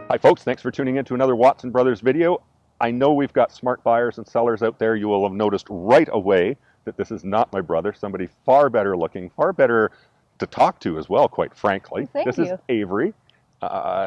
Hi folks, thanks for tuning in to another Watson Brothers video. I know we've got smart buyers and sellers out there. You will have noticed right away that this is not my brother, somebody far better looking, far better to talk to as well, quite frankly. Thank this you. is Avery.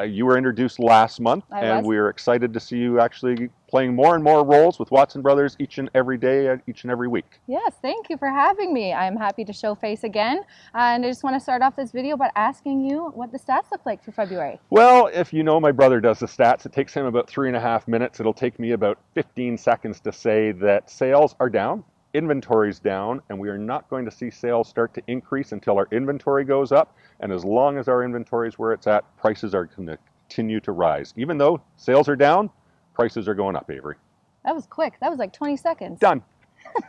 You were introduced last month, and was. we're excited to see you actually playing more and more roles with Watson Brothers each and every day, each and every week. Yes, thank you for having me. I'm happy to show face again. And I just want to start off this video by asking you what the stats look like for February. Well, if you know my brother does the stats, it takes him about 3.5 minutes. It'll take me about 15 seconds to say that sales are down, inventory's down, and we are not going to see sales start to increase until our inventory goes up. And as long as our inventory is where it's at, prices are going to continue to rise. Even though sales are down, prices are going up, Avery. That was quick. That was like 20 seconds. Done.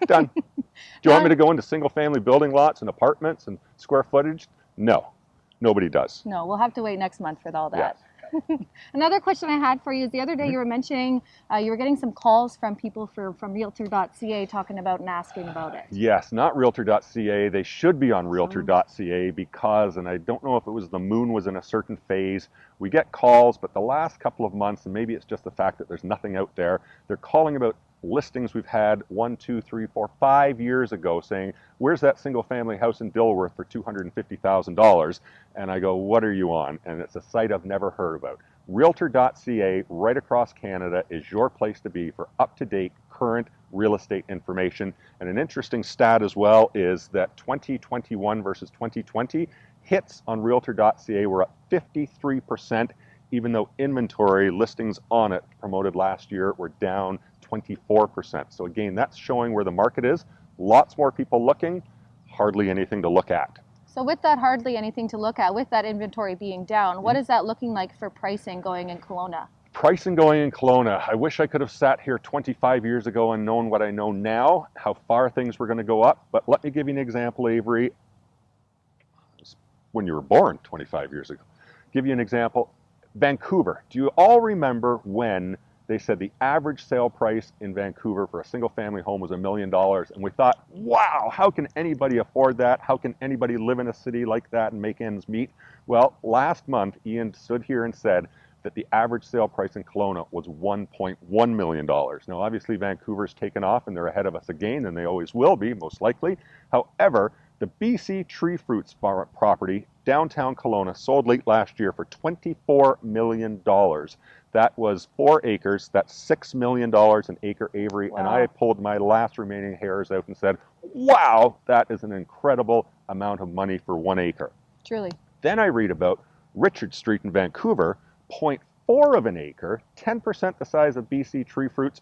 Done. Do you want me to go into single family building lots and apartments and square footage? No, nobody does. No, we'll have to wait next month for all that. Yeah. Another question I had for you is the other day you were mentioning you were getting some calls from people from Realtor.ca talking about and asking about it. Yes, not Realtor.ca. They should be on Realtor.ca because, and I don't know if it was the moon was in a certain phase, we get calls, but the last couple of months, and maybe it's just the fact that there's nothing out there, they're calling about listings we've had 1, 2, 3, 4, 5 years ago saying, where's that single family house in Dilworth for $250,000? And I go, what are you on? And it's a site I've never heard about. Realtor.ca right across Canada is your place to be for up-to-date current real estate information. And an interesting stat as well is that 2021 versus 2020 hits on Realtor.ca were up 53%, even though inventory listings on it promoted last year were down 24%. So again, that's showing where the market is. Lots more people looking, hardly anything to look at. So with that hardly anything to look at, with that inventory being down, what is that looking like for pricing going in Kelowna? Pricing going in Kelowna. I wish I could have sat here 25 years ago and known what I know now, how far things were going to go up. But let me give you an example, Avery. When you were born 25 years ago. Give you an example. Vancouver. Do you all remember when they said the average sale price in Vancouver for a single family home was $1 million? And we thought, wow, how can anybody afford that? How can anybody live in a city like that and make ends meet? Well, last month, Ian stood here and said that the average sale price in Kelowna was $1.1 million. Now, obviously, Vancouver's taken off and they're ahead of us again, and they always will be, most likely. However, the BC Tree Fruits property, downtown Kelowna, sold late last year for $24 million. That was 4 acres. That's $6 million an acre, Avery. Wow. And I pulled my last remaining hairs out and said, wow, that is an incredible amount of money for 1 acre. Truly. Then I read about Richard Street in Vancouver, 0.4 of an acre, 10% the size of BC Tree Fruits.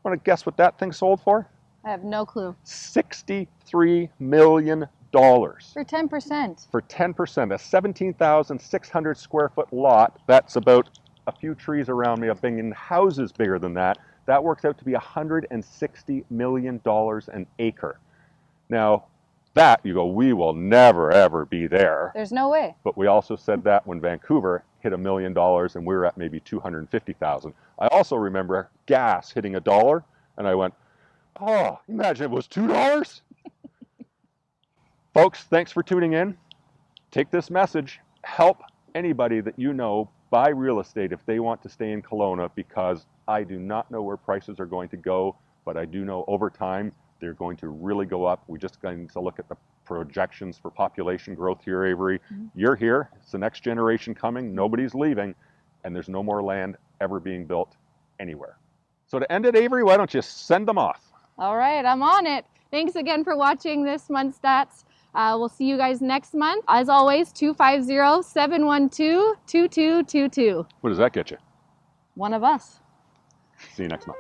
Want to guess what that thing sold for? I have no clue. $63 million. For 10%. For 10%, a 17,600 square foot lot, that's about a few trees around me, a billion houses bigger than that. That works out to be $160 million an acre. Now, that, you go, we will never, ever be there. There's no way. But we also said that when Vancouver hit $1 million and we were at maybe 250,000. I also remember gas hitting $1, and I went, oh, imagine it was $2. Folks, thanks for tuning in. Take this message. Help anybody that you know buy real estate if they want to stay in Kelowna, because I do not know where prices are going to go, but I do know over time they're going to really go up. We just need to look at the projections for population growth here, Avery. You're here. It's the next generation coming. Nobody's leaving, and there's no more land ever being built anywhere. So to end it, Avery, why don't you send them off? All right, I'm on it. Thanks again for watching this month's stats. We'll see you guys next month. As always, 250-712-2222. What does that get you? One of us. See you next month.